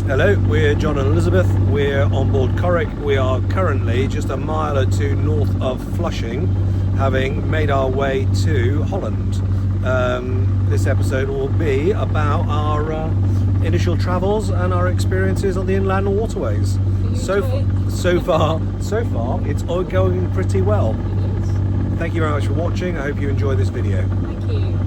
Hello, we're John and Elizabeth. We're on board Corrick. We are currently just a mile or two north of Flushing, having made our way to Holland. This episode will be about our initial travels and our experiences on the inland waterways. So far, it's all going pretty well. It is. Thank you very much for watching. I hope you enjoy this video. Thank you.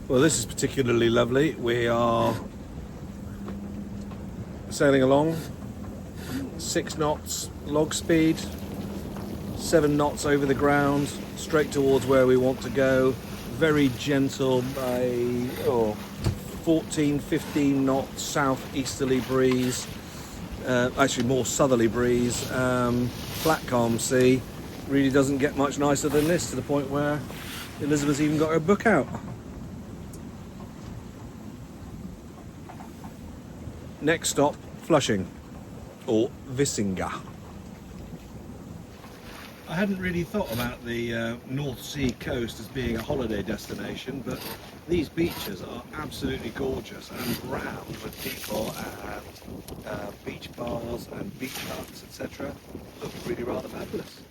Well, this is particularly lovely. We are sailing along, 6 knots log speed, 7 knots over the ground, straight towards where we want to go. Very gentle by 14, 15 knots southeasterly breeze, actually more southerly breeze, flat calm sea. Really doesn't get much nicer than this, to the point where Elizabeth's even got her book out. Next stop, Flushing, or Vissinga. I hadn't really thought about the North Sea coast as being a holiday destination, but these beaches are absolutely gorgeous and rammed with people and beach bars and beach huts, etc. Look really rather fabulous.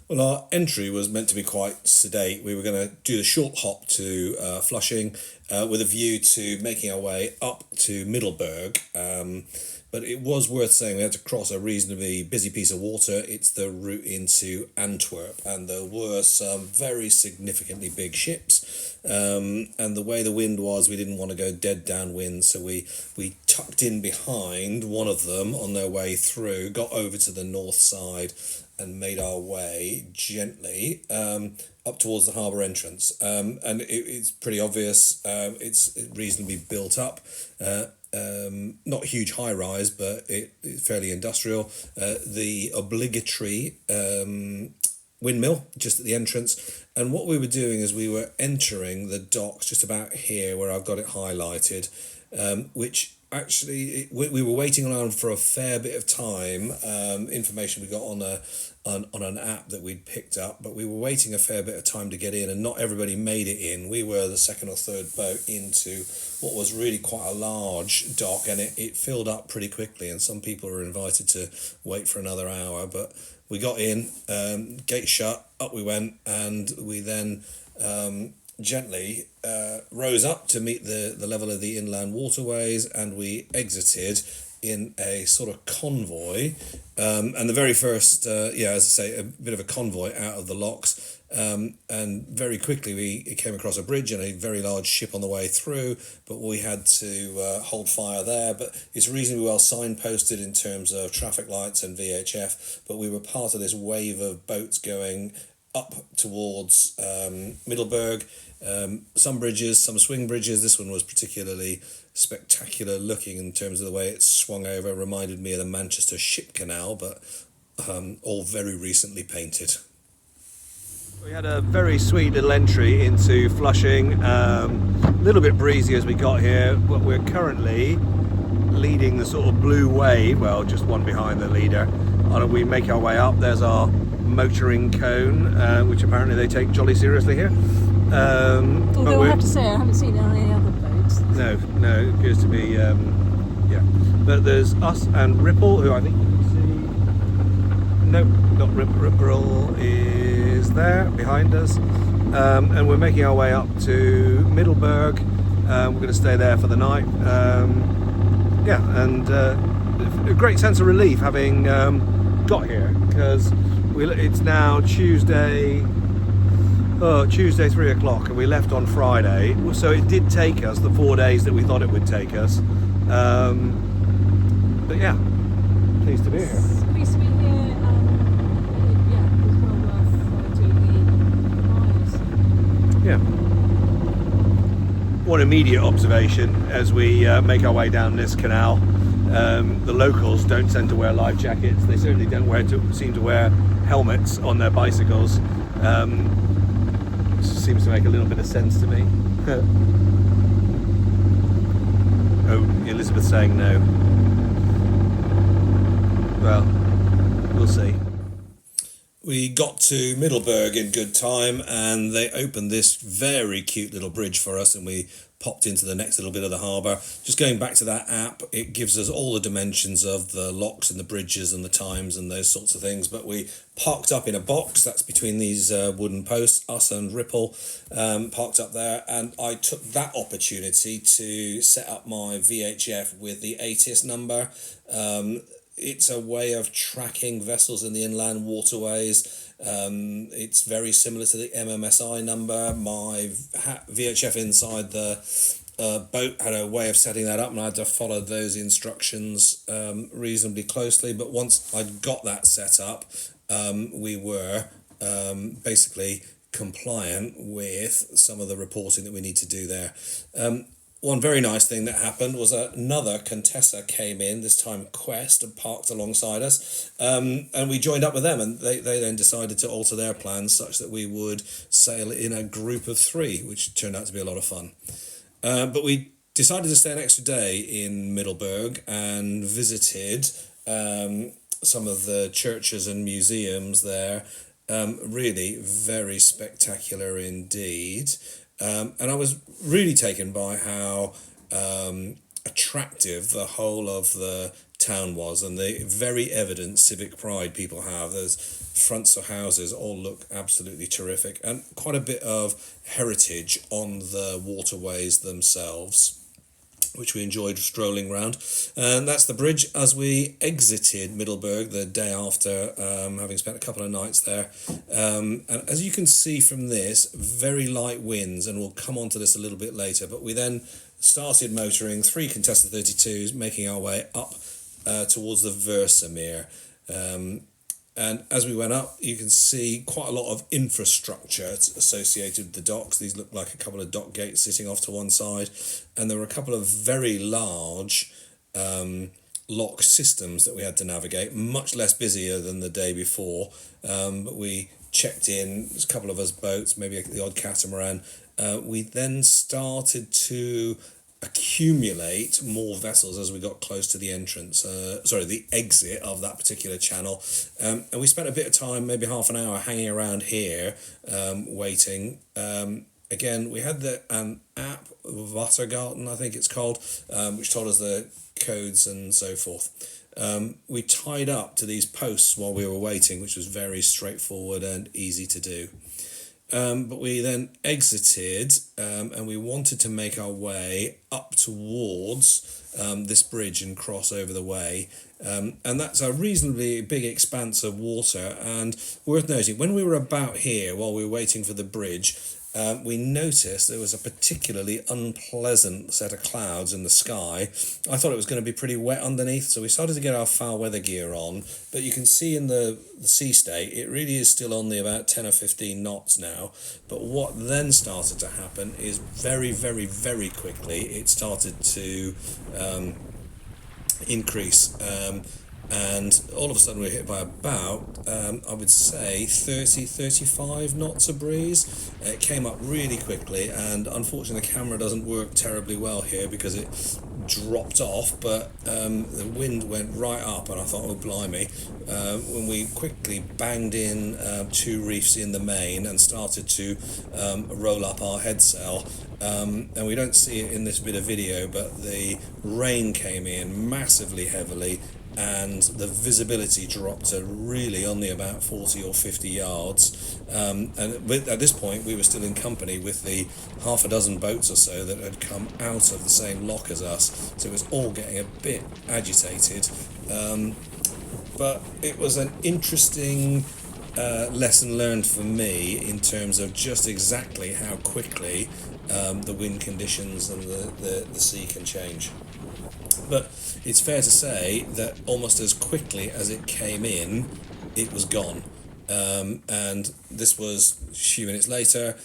Well, our entry was meant to be quite sedate. We were going to do the short hop to Flushing with a view to making our way up to Middelburg. But it was worth saying we had to cross a reasonably busy piece of water. It's the route into Antwerp, and there were some very significantly big ships. And the way the wind was, we didn't want to go dead downwind, so we tucked in behind one of them on their way through, got over to the north side, and made our way gently up towards the harbour entrance. And it's pretty obvious. It's reasonably built up. Not huge high rise, but it's fairly industrial. The obligatory windmill just at the entrance. And what we were doing is we were entering the docks just about here where I've got it highlighted, which actually we were waiting around for a fair bit of time. Information we got on an app that we'd picked up, but we were waiting a fair bit of time to get in, and not everybody made it in. We were the second or third boat into what was really quite a large dock, and it filled up pretty quickly, and some people were invited to wait for another hour, but we got in, gate shut, up we went, and we then gently rose up to meet the level of the inland waterways, and we exited in a sort of convoy, and the very first as I say, a bit of a convoy out of the locks, and very quickly we came across a bridge and a very large ship on the way through, but we had to hold fire there. But it's reasonably well signposted in terms of traffic lights and VHF, but we were part of this wave of boats going up towards Middelburg. Some bridges, some swing bridges. This one was particularly spectacular looking in terms of the way it swung over. Reminded me of the Manchester Ship Canal, but all very recently painted. We had a very sweet little entry into Flushing. A little bit breezy as we got here, but we're currently leading the sort of blue wave, well, just one behind the leader. And we make our way up. There's our motoring cone, which apparently they take jolly seriously here. Although I have to say, I haven't seen it on any other boats. No, it appears to be, But there's us and Ripple, who I think you can see. Nope, not Ripple. Ripple is there behind us. And we're making our way up to Middelburg. We're going to stay there for the night. And a great sense of relief having got here, because it's now Tuesday 3 o'clock, and we left on Friday, so it did take us the 4 days that we thought it would take us, but yeah, pleased to be here. Pleased to be here, and it's well worth doing the miles. Yeah. One immediate observation as we make our way down this canal, the locals don't tend to wear life jackets. They certainly don't seem to wear helmets on their bicycles. Seems to make a little bit of sense to me. Oh, Elizabeth's saying no. Well, we'll see. We got to Middelburg in good time, and they opened this very cute little bridge for us, and we popped into the next little bit of the harbour. Just going back to that app, it gives us all the dimensions of the locks and the bridges and the times and those sorts of things. But we parked up in a box that's between these wooden posts, us and Ripple, parked up there, and I took that opportunity to set up my VHF with the ATIS number. It's a way of tracking vessels in the inland waterways. It's very similar to the MMSI number. My VHF inside the boat had a way of setting that up, and I had to follow those instructions reasonably closely. But once I'd got that set up, we were basically compliant with some of the reporting that we need to do there. One very nice thing that happened was another Contessa came in, this time Quest, and parked alongside us, and we joined up with them, and they then decided to alter their plans such that we would sail in a group of 3, which turned out to be a lot of fun. But we decided to stay an extra day in Middelburg and visited some of the churches and museums there. Really very spectacular indeed. And I was really taken by how attractive the whole of the town was, and the very evident civic pride people have. Those fronts of houses all look absolutely terrific, and quite a bit of heritage on the waterways themselves, which we enjoyed strolling around. And that's the bridge as we exited Middelburg the day after, having spent a couple of nights there. And as you can see from this, very light winds, and we'll come on to this a little bit later, but we then started motoring 3 Contessa 32s, making our way up towards the Versamere. And as we went up, you can see quite a lot of infrastructure associated with the docks. These look like a couple of dock gates sitting off to one side. And there were a couple of very large lock systems that we had to navigate, much less busier than the day before. But we checked in, there's a couple of us boats, maybe the odd catamaran. We then started to accumulate more vessels as we got close to the the exit of that particular channel, and we spent a bit of time, maybe half an hour, hanging around here, waiting. Again, we had an app, Watergarten, I think it's called, which told us the codes and so forth. We tied up to these posts while we were waiting, which was very straightforward and easy to do. But we then exited, and we wanted to make our way up towards this bridge and cross over the way. And that's a reasonably big expanse of water. And worth noting, when we were about here, while we were waiting for the bridge, we noticed there was a particularly unpleasant set of clouds in the sky. I thought it was going to be pretty wet underneath, so we started to get our foul weather gear on. But you can see in the sea state, it really is still only about 10 or 15 knots now. But what then started to happen is very, very, very quickly, it started to increase. And all of a sudden we're hit by about, I would say, 30-35 knots of breeze. It came up really quickly, and unfortunately the camera doesn't work terribly well here because it dropped off, but the wind went right up, and I thought, oh blimey, when we quickly banged in 2 reefs in the main and started to roll up our headsail. And we don't see it in this bit of video, but the rain came in massively heavily, and the visibility dropped to really only about 40 or 50 yards. And at this point, we were still in company with the half a dozen boats or so that had come out of the same lock as us. So it was all getting a bit agitated. But it was an interesting lesson learned for me in terms of just exactly how quickly the wind conditions and the sea can change. But it's fair to say that almost as quickly as it came in, it was gone. And this was a few minutes later.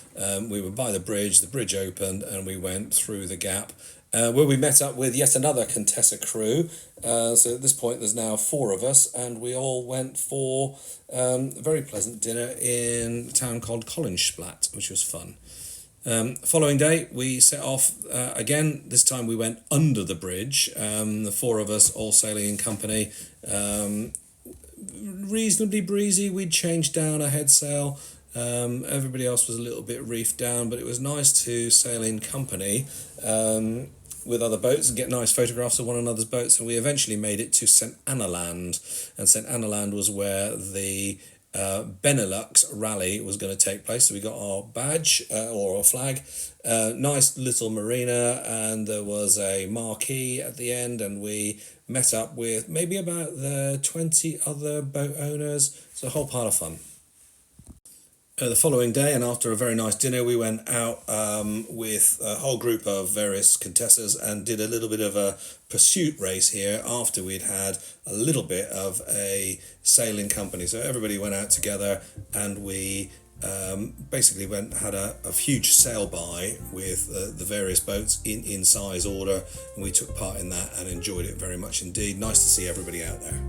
We were by the bridge opened, and we went through the gap, where we met up with yet another Contessa crew. So at this point there's now 4 of us, and we all went for a very pleasant dinner in a town called Colijnsplaat, which was fun. Following day, we set off again. This time we went under the bridge. The four of us, all sailing in company. Reasonably breezy. We'd changed down a head sail. Everybody else was a little bit reefed down, but it was nice to sail in company with other boats and get nice photographs of one another's boats. And we eventually made it to St. Anna Land, and St. Anna Land was where the Benelux rally was going to take place. So we got our badge or our flag, nice little marina, and there was a marquee at the end, and we met up with maybe about 20 other boat owners. It's a whole pile of fun. The following day, and after a very nice dinner, we went out with a whole group of various contestants and did a little bit of a pursuit race here after we'd had a little bit of a sailing company. So everybody went out together, and we basically had a huge sail by with the various boats in size order, and we took part in that and enjoyed it very much indeed. Nice to see everybody out there.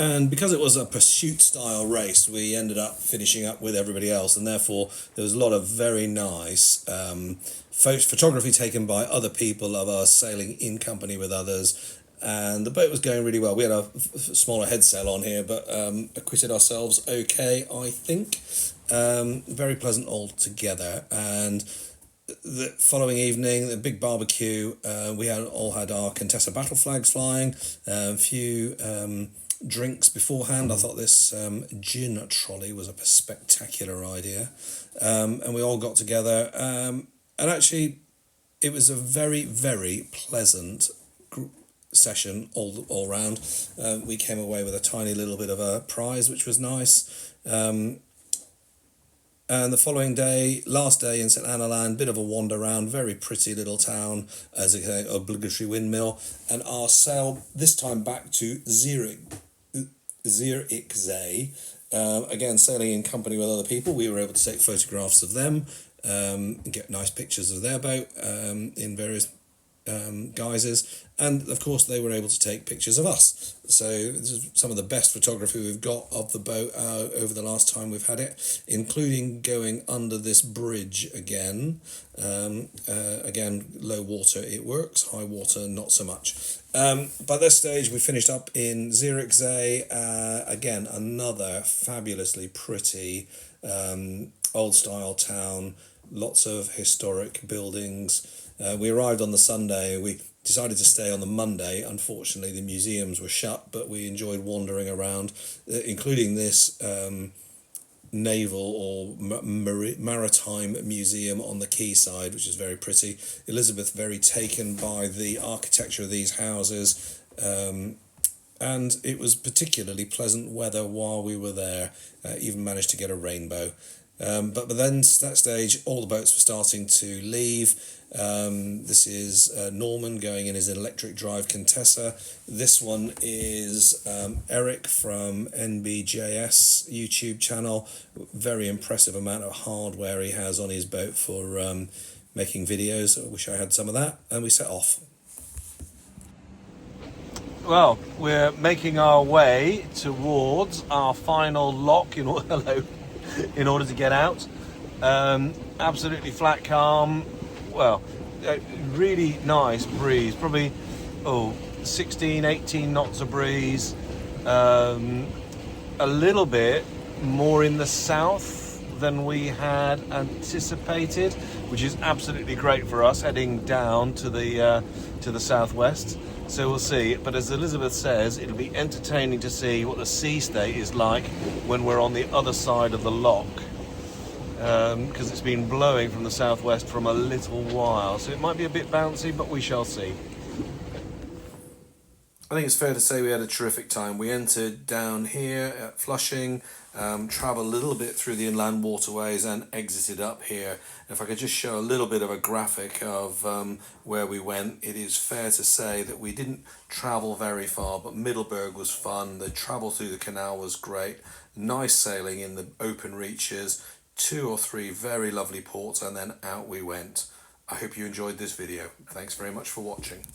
And because it was a pursuit style race, we ended up finishing up with everybody else, and therefore there was a lot of very nice photography taken by other people of us sailing in company with others, and the boat was going really well. We had a smaller head sail on here, but acquitted ourselves okay, I think. Very pleasant altogether. And the following evening, the big barbecue, we all had our Contessa battle flags flying, a few drinks beforehand. I thought this gin trolley was a spectacular idea, and we all got together, and actually it was a very, very pleasant session all round. We came away with a tiny little bit of a prize, which was nice. And the following day, last day in St. Anna Land, bit of a wander around, very pretty little town, as an obligatory windmill, and our sail this time back to Zierikzee. Again, sailing in company with other people, we were able to take photographs of them, and get nice pictures of their boat in various guises, and of course they were able to take pictures of us. So this is some of the best photography we've got of the boat over the last time we've had it, including going under this bridge again. Again, low water it works, high water not so much. By this stage we finished up in Zierikzee, again another fabulously pretty old style town, lots of historic buildings. We arrived on the Sunday. We decided to stay on the Monday. Unfortunately, the museums were shut, but we enjoyed wandering around, including this naval or maritime museum on the quayside, which is very pretty. Elizabeth very taken by the architecture of these houses, and it was particularly pleasant weather while we were there. Even managed to get a rainbow. But then that stage, all the boats were starting to leave. This is Norman going in his electric drive Contessa. This one is Eric from NBJS YouTube channel. Very impressive amount of hardware he has on his boat for making videos. I wish I had some of that. And we set off. Well, we're making our way towards our final lock in order to get out. Absolutely flat calm. Well, really nice breeze. Probably 16, 18 knots of breeze. A little bit more in the south than we had anticipated, which is absolutely great for us heading down to the southwest. So we'll see, but as Elizabeth says, it'll be entertaining to see what the sea state is like when we're on the other side of the lock, because it's been blowing from the southwest from a little while, so it might be a bit bouncy, but we shall see. I think it's fair to say we had a terrific time. We entered down here at Flushing, travelled a little bit through the inland waterways and exited up here. If I could just show a little bit of a graphic of where we went, it is fair to say that we didn't travel very far, but Middelburg was fun. The travel through the canal was great. Nice sailing in the open reaches, 2 or 3 very lovely ports, and then out we went. I hope you enjoyed this video. Thanks very much for watching.